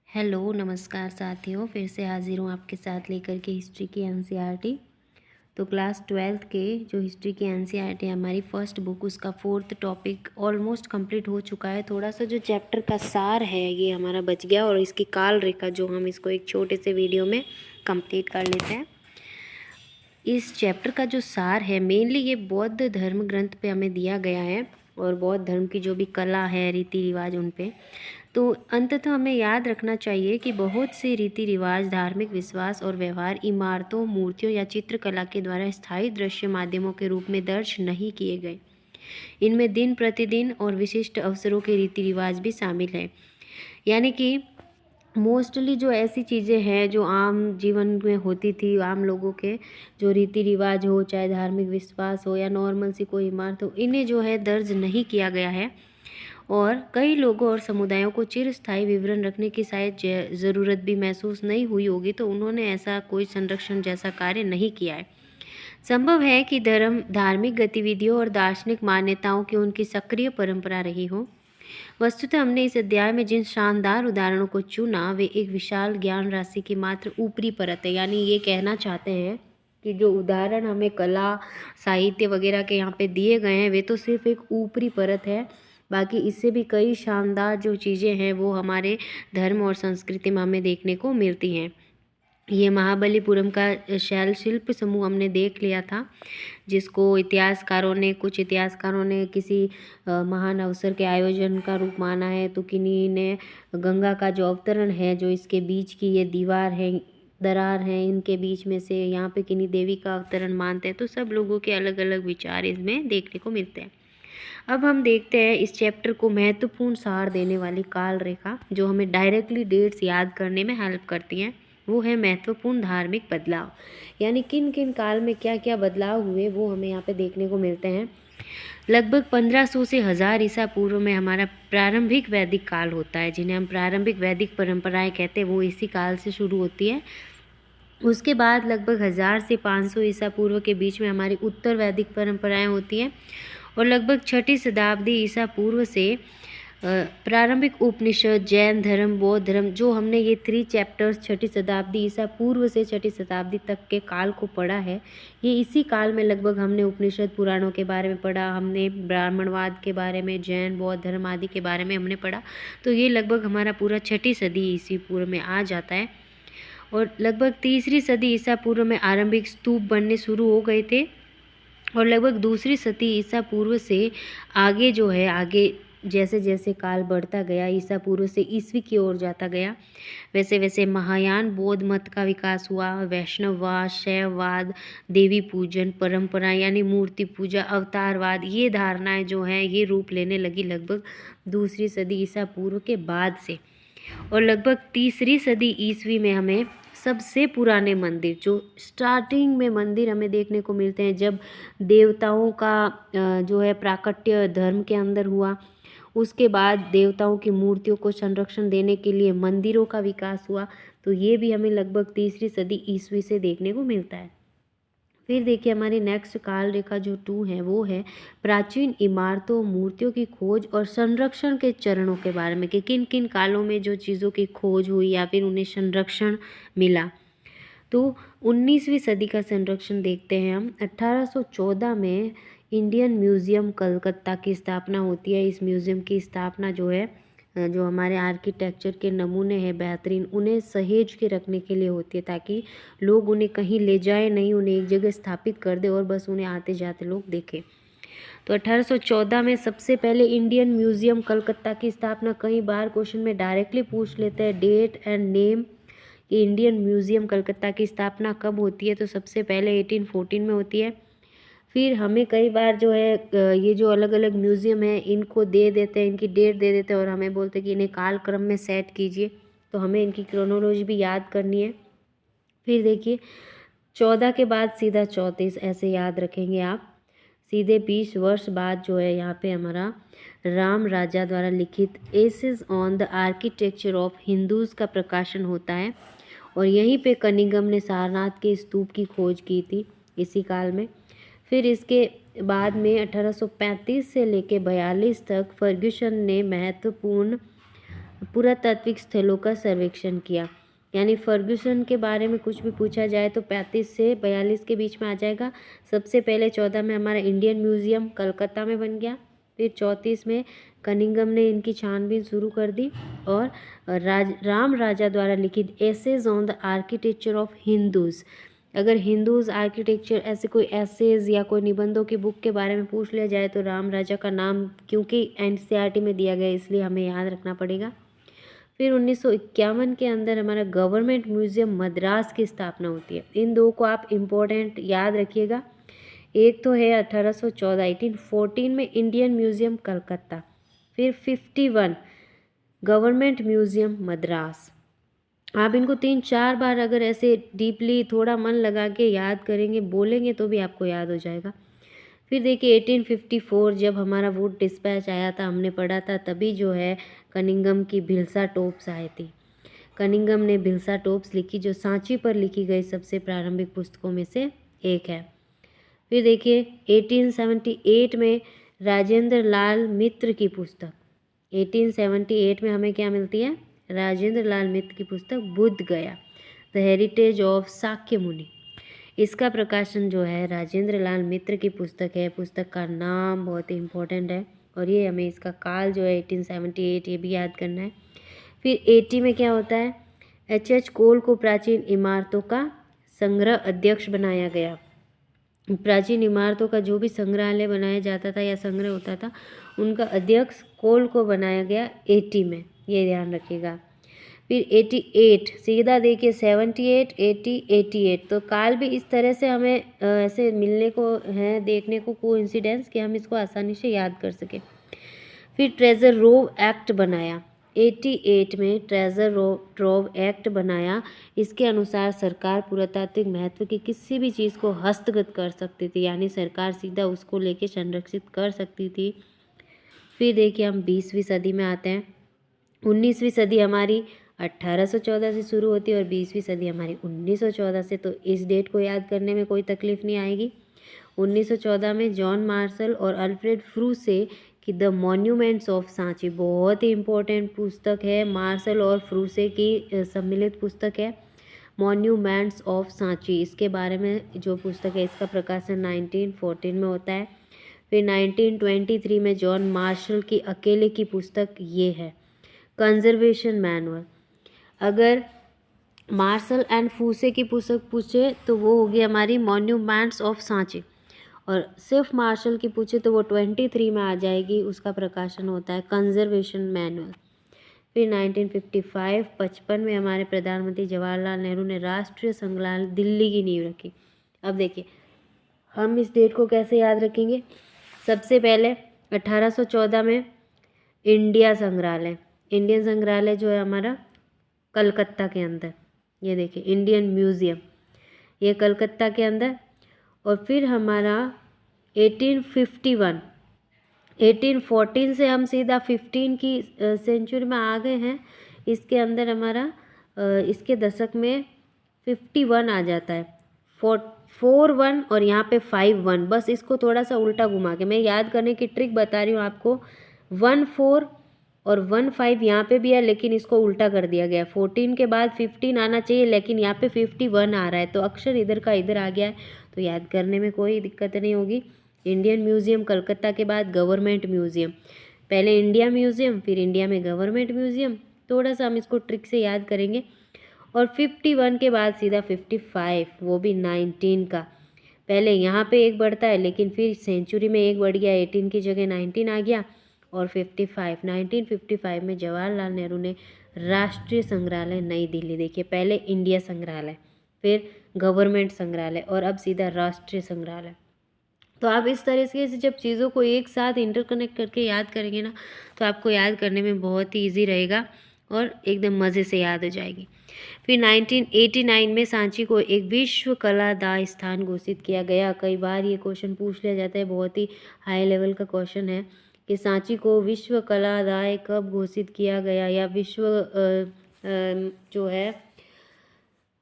Hello नमस्कार साथियों, फिर से हाजिर हूँ आपके साथ लेकर के हिस्ट्री की एनसीईआरटी। तो क्लास 12th के जो हिस्ट्री की एनसीईआरटी है हमारी फर्स्ट बुक, उसका 4th टॉपिक ऑलमोस्ट कंप्लीट हो चुका है। थोड़ा सा जो चैप्टर का सार है ये हमारा बच गया, और इसकी काल रेखा जो हम इसको एक छोटे से वीडियो में कंप्लीट कर लेते हैं। इस चैप्टर का जो सार है मेनली ये बौद्ध धर्म ग्रंथ पे हमें दिया गया है, और बौद्ध धर्म की जो भी कला है, रीति रिवाज, उन पे। तो अंततः हमें याद रखना चाहिए कि बहुत से रीति रिवाज, धार्मिक विश्वास और व्यवहार इमारतों, मूर्तियों या चित्रकला के द्वारा स्थायी दृश्य माध्यमों के रूप में दर्ज नहीं किए गए। इनमें दिन प्रतिदिन और विशिष्ट अवसरों के रीति रिवाज भी शामिल है। यानी कि मोस्टली जो ऐसी चीज़ें हैं जो आम जीवन में होती थी, आम लोगों के जो रीति रिवाज हो, चाहे धार्मिक विश्वास हो या नॉर्मल सी कोई इमारत हो, इन्हें जो है दर्ज नहीं किया गया है। और कई लोगों और समुदायों को चिरस्थायी विवरण रखने की शायद ज़रूरत भी महसूस नहीं हुई होगी, तो उन्होंने ऐसा कोई संरक्षण जैसा कार्य नहीं किया है। संभव है कि धार्मिक गतिविधियों और दार्शनिक मान्यताओं की उनकी सक्रिय परंपरा रही हो। वस्तुतः हमने इस अध्याय में जिन शानदार उदाहरणों को चुना वे एक विशाल ज्ञान राशि की मात्र ऊपरी परत है। यानी ये कहना चाहते हैं कि जो उदाहरण हमें कला, साहित्य वगैरह के यहाँ पे दिए गए हैं वे तो सिर्फ एक ऊपरी परत है। बाकी इससे भी कई शानदार जो चीज़ें हैं वो हमारे धर्म और संस्कृति में हमें देखने को मिलती हैं। ये महाबलीपुरम का शैल शिल्प समूह हमने देख लिया था, जिसको कुछ इतिहासकारों ने किसी महान अवसर के आयोजन का रूप माना है, तो किन्हीं ने गंगा का जो अवतरण है, जो इसके बीच की ये दीवार है, दरार है, इनके बीच में से यहाँ पे किन्हीं देवी का अवतरण मानते हैं। तो सब लोगों के अलग अलग विचार इसमें देखने को मिलते हैं। अब हम देखते हैं इस चैप्टर को महत्वपूर्ण सार देने वाली काल रेखा, जो हमें डायरेक्टली डेट्स याद करने में हेल्प करती हैं। वो है महत्वपूर्ण धार्मिक बदलाव। यानी किन किन काल में क्या क्या बदलाव हुए वो हमें यहाँ पे देखने को मिलते हैं। लगभग 1500 से 1000 ईसा पूर्व में हमारा प्रारंभिक वैदिक काल होता है, जिन्हें हम प्रारंभिक वैदिक परंपराएं कहते हैं। वो इसी काल से शुरू होती है। उसके बाद लगभग 1000 से 500 ईसा पूर्व के बीच में हमारी उत्तर वैदिक परंपराएं होती हैं, और लगभग 6ठी शताब्दी ईसा पूर्व से प्रारंभिक उपनिषद, जैन धर्म, बौद्ध धर्म, जो हमने ये 3 चैप्टर्स 6ठी शताब्दी ईसा पूर्व से 6ठी शताब्दी तक के काल को पढ़ा है, ये इसी काल में लगभग हमने उपनिषद पुराणों के बारे में पढ़ा, हमने ब्राह्मणवाद के बारे में, जैन बौद्ध धर्म आदि के बारे में हमने पढ़ा। तो ये लगभग हमारा पूरा 6ठी सदी ईसा पूर्व में आ जाता है। और लगभग 3री सदी ईसा पूर्व में आरंभिक स्तूप बनने शुरू हो गए थे, और लगभग 2री सदी ईसा पूर्व से आगे जो है, आगे जैसे जैसे काल बढ़ता गया, ईसा पूर्व से ईस्वी की ओर जाता गया, वैसे वैसे महायान बौद्ध मत का विकास हुआ। वैष्णववाद, शैववाद, देवी पूजन परंपरा यानी मूर्ति पूजा, अवतारवाद, ये धारणाएं जो हैं ये रूप लेने लगी लगभग 2री सदी ईसा पूर्व के बाद से। और लगभग 3री सदी ईस्वी में हमें सबसे पुराने मंदिर, जो स्टार्टिंग में मंदिर हमें देखने को मिलते हैं, जब देवताओं का जो है प्राकट्य धर्म के अंदर हुआ, उसके बाद देवताओं की मूर्तियों को संरक्षण देने के लिए मंदिरों का विकास हुआ। तो ये भी हमें लगभग 3री सदी ईस्वी से देखने को मिलता है। फिर देखिए हमारी नेक्स्ट काल रेखा जो 2 है वो है प्राचीन इमारतों, मूर्तियों की खोज और संरक्षण के चरणों के बारे में, कि किन किन कालों में जो चीज़ों की खोज हुई या फिर उन्हें संरक्षण मिला। तो 19वीं सदी का संरक्षण देखते हैं हम। 1814 में इंडियन म्यूज़ियम कलकत्ता की स्थापना होती है। इस म्यूज़ियम की स्थापना जो है, जो हमारे आर्किटेक्चर के नमूने हैं बेहतरीन, उन्हें सहेज के रखने के लिए होती है, ताकि लोग उन्हें कहीं ले जाए नहीं, उन्हें एक जगह स्थापित कर दे और बस उन्हें आते जाते लोग देखें। तो 1814 में सबसे पहले इंडियन म्यूज़ियम कलकत्ता की स्थापना, कई बार क्वेश्चन में डायरेक्टली पूछ लेते हैं डेट एंड नेम कि इंडियन म्यूज़ियम कलकत्ता की स्थापना कब होती है। तो सबसे पहले 1814 में होती है। फिर हमें कई बार जो है ये जो अलग अलग म्यूज़ियम है इनको दे देते हैं, इनकी डेट दे देते हैं, और हमें बोलते हैं कि इन्हें काल क्रम में सेट कीजिए। तो हमें इनकी क्रोनोलॉजी भी याद करनी है। फिर देखिए 14 के बाद सीधा 34 ऐसे याद रखेंगे आप। सीधे 20 वर्ष बाद जो है यहाँ पे हमारा राम राजा द्वारा लिखित essays on the architecture of Hindus का प्रकाशन होता है, और यहीं पे कनिंगम ने सारनाथ के स्तूप की खोज की थी इसी काल में। फिर इसके बाद में 1835 से लेके 42 तक फर्ग्यूसन ने महत्वपूर्ण पुरातात्विक स्थलों का सर्वेक्षण किया। यानी फर्ग्यूसन के बारे में कुछ भी पूछा जाए तो 35 से 42 के बीच में आ जाएगा। सबसे पहले 14 में हमारा इंडियन म्यूजियम कलकत्ता में बन गया। फिर 34 में कनिंघम ने इनकी छानबीन शुरू कर दी। और राम राजा द्वारा लिखित essays on the architecture of Hindus, अगर हिंदूज आर्किटेक्चर ऐसे कोई एसेज या कोई निबंधों की बुक के बारे में पूछ लिया जाए तो राम राजा का नाम क्योंकि एनसीईआरटी में दिया गया इसलिए हमें याद रखना पड़ेगा। फिर 1951 के अंदर हमारा गवर्नमेंट म्यूजियम मद्रास की स्थापना होती है। इन दो को आप इम्पोर्टेंट याद रखिएगा। एक तो है 1814 1814 में इंडियन म्यूजियम कलकत्ता। फिर 51 गवर्नमेंट म्यूजियम मद्रास। आप इनको 3-4 बार अगर ऐसे डीपली थोड़ा मन लगा के याद करेंगे, बोलेंगे तो भी आपको याद हो जाएगा। फिर देखिए 1854 जब हमारा वुड डिस्पैच आया था, हमने पढ़ा था, तभी जो है कनिंघम की भिल्सा टोप्स आई थी। कनिंघम ने भिल्सा टोप्स लिखी जो सांची पर लिखी गई सबसे प्रारंभिक पुस्तकों में से एक है। फिर देखिए 1878 में राजेंद्र लाल मित्र की पुस्तक, 1878 में हमें क्या मिलती है? राजेंद्र लाल मित्र की पुस्तक बुद्ध गया, द हेरिटेज ऑफ शाक्य मुनि। इसका प्रकाशन जो है राजेंद्र लाल मित्र की पुस्तक है। पुस्तक का नाम बहुत ही इम्पोर्टेंट है और ये हमें इसका काल जो है 1878 ये भी याद करना है। फिर 80 में क्या होता है? H.H. कोल को प्राचीन इमारतों का संग्रह अध्यक्ष बनाया गया। प्राचीन इमारतों का जो भी संग्रहालय बनाया जाता था या संग्रह होता था उनका अध्यक्ष कोल को बनाया गया 80 में, ये ध्यान रखिएगा। फिर 88 सीधा देखिए 78 80 88 तो काल भी इस तरह से हमें ऐसे मिलने को है, देखने को कोइंसिडेंस कि हम इसको आसानी से याद कर सकें। फिर ट्रेजर रोव एक्ट बनाया 88 में, ट्रेजर रोव एक्ट बनाया। इसके अनुसार सरकार पुरातात्विक महत्व की किसी भी चीज़ को हस्तगत कर सकती थी, यानी सरकार सीधा उसको लेके संरक्षित कर सकती थी। फिर देखिए हम 20वीं सदी में आते हैं। 19वीं सदी हमारी 1814 से शुरू होती है और 20वीं सदी हमारी 1914 से, तो इस डेट को याद करने में कोई तकलीफ नहीं आएगी। 1914 में जॉन मार्शल और अल्फ्रेड फ्रूसे की द मॉन्यूमेंट्स ऑफ सांची, बहुत ही इम्पोर्टेंट पुस्तक है, मार्शल और फ्रूसे की सम्मिलित पुस्तक है मॉन्यूमेंट्स ऑफ सांची। इसके बारे में जो पुस्तक है इसका प्रकाशन 1914 में होता है। फिर 1923 में जॉन मार्शल की अकेले की पुस्तक ये है कंजर्वेशन मैनुअल। अगर मार्शल एंड फूसे की पुस्तक पूछे तो वो होगी हमारी मॉन्यूमेंट्स ऑफ सांची, और सिर्फ मार्शल की पूछे तो वो 23 में आ जाएगी, उसका प्रकाशन होता है कंजर्वेशन मैनुअल। फिर 1955 में हमारे प्रधानमंत्री जवाहरलाल नेहरू ने राष्ट्रीय संग्रहालय दिल्ली की नींव रखी। अब देखिए हम इस डेट को कैसे याद रखेंगे? सबसे पहले 1814 में इंडिया संग्रहालय, इंडियन संग्रहालय जो है हमारा कलकत्ता के अंदर, ये देखिए इंडियन म्यूज़ियम ये कलकत्ता के अंदर। और फिर हमारा 1851 1814 से हम सीधा 15 की सेंचुरी में आ गए हैं। इसके अंदर हमारा इसके दशक में 51 आ जाता है, 41 और यहाँ पे 51, बस इसको थोड़ा सा उल्टा घुमा के मैं याद करने की ट्रिक बता रही हूँ आपको। 14 और 15 यहाँ पे भी है लेकिन इसको उल्टा कर दिया गया है। 14 के बाद 15 आना चाहिए लेकिन यहाँ पे 51 आ रहा है, तो अक्षर इधर का इधर आ गया है, तो याद करने में कोई दिक्कत नहीं होगी। इंडियन म्यूज़ियम कलकत्ता के बाद गवर्नमेंट म्यूज़ियम, पहले इंडिया म्यूज़ियम फिर इंडिया में गवर्नमेंट म्यूज़ियम, थोड़ा सा हम इसको ट्रिक से याद करेंगे। और 51 के बाद सीधा 55, वो भी 19 का, पहले यहाँ पे एक बढ़ता है लेकिन फिर सेंचुरी में एक बढ़ गया, 18 की जगह 19 आ गया। और 1955 में जवाहरलाल नेहरू ने राष्ट्रीय संग्रहालय नई दिल्ली, देखिए पहले इंडिया संग्रहालय फिर गवर्नमेंट संग्रहालय और अब सीधा राष्ट्रीय संग्रहालय। तो आप इस तरह से जब चीज़ों को एक साथ इंटरकनेक्ट करके याद करेंगे ना तो आपको याद करने में बहुत ही ईजी रहेगा और एकदम मज़े से याद हो जाएगी। फिर 1989 में सांची को एक विश्व कला दाय स्थान घोषित किया गया। कई बार ये क्वेश्चन पूछ लिया जाता है, बहुत ही हाई लेवल का क्वेश्चन है कि सांची को विश्व कला दाय कब घोषित किया गया, या विश्व जो है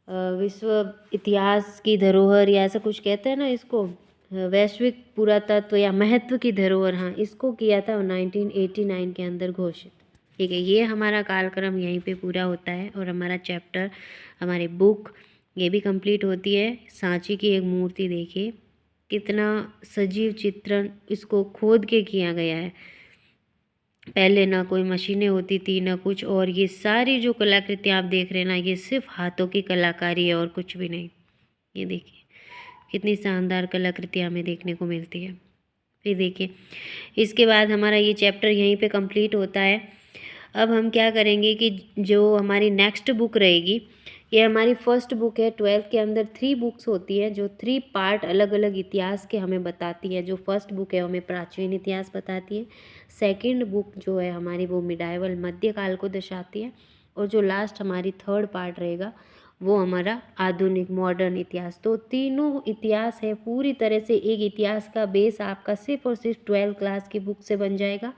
विश्व इतिहास की धरोहर या ऐसा कुछ कहते हैं ना इसको, वैश्विक पुरातत्व या महत्व की धरोहर, हाँ इसको किया था 1989 के अंदर घोषित। ठीक है, ये हमारा कालक्रम यहीं पे पूरा होता है और हमारा चैप्टर, हमारी बुक ये भी कंप्लीट होती है। सांची की एक मूर्ति देखिए, कितना सजीव चित्रण इसको खोद के किया गया है। पहले ना कोई मशीनें होती थी ना कुछ, और ये सारी जो कलाकृतियाँ आप देख रहे हैं ना, ये सिर्फ हाथों की कलाकारी है और कुछ भी नहीं। ये देखिए कितनी शानदार कलाकृतियाँ हमें देखने को मिलती है। फिर देखिए इसके बाद हमारा ये चैप्टर यहीं पे कंप्लीट होता है। अब हम क्या करेंगे कि जो हमारी नेक्स्ट बुक रहेगी, ये हमारी फर्स्ट बुक है। 12th के अंदर 3 बुक्स होती है जो 3 पार्ट अलग अलग इतिहास के हमें बताती है। जो फर्स्ट बुक है वो हमें प्राचीन इतिहास बताती है, सेकंड बुक जो है हमारी वो मिडाइवल मध्यकाल को दर्शाती है, और जो लास्ट हमारी थर्ड पार्ट रहेगा वो हमारा आधुनिक मॉडर्न इतिहास। तो तीनों इतिहास है, पूरी तरह से एक इतिहास का बेस आपका सिर्फ और सिर्फ 12th क्लास की बुक से बन जाएगा।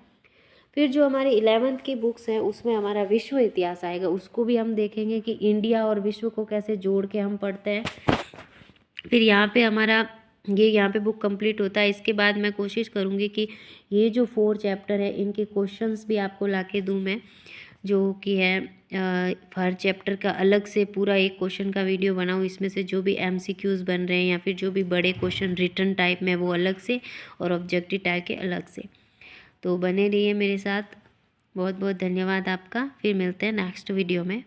फिर जो हमारी 11th की बुक्स हैं उसमें हमारा विश्व इतिहास आएगा, उसको भी हम देखेंगे कि इंडिया और विश्व को कैसे जोड़ के हम पढ़ते हैं। फिर यहाँ पे हमारा यहाँ पे बुक कंप्लीट होता है। इसके बाद मैं कोशिश करूँगी कि ये जो 4 चैप्टर है इनके क्वेश्चंस भी आपको ला के दूँ मैं, जो कि है हर चैप्टर का अलग से पूरा एक क्वेश्चन का वीडियो बनाऊँ। इसमें से जो भी MCQs बन रहे हैं या फिर जो भी बड़े क्वेश्चन रिटन टाइप में वो अलग से, और ऑब्जेक्टिव टाइप के अलग से। तो बने रहिए मेरे साथ। बहुत बहुत धन्यवाद आपका। फिर मिलते हैं नेक्स्ट वीडियो में।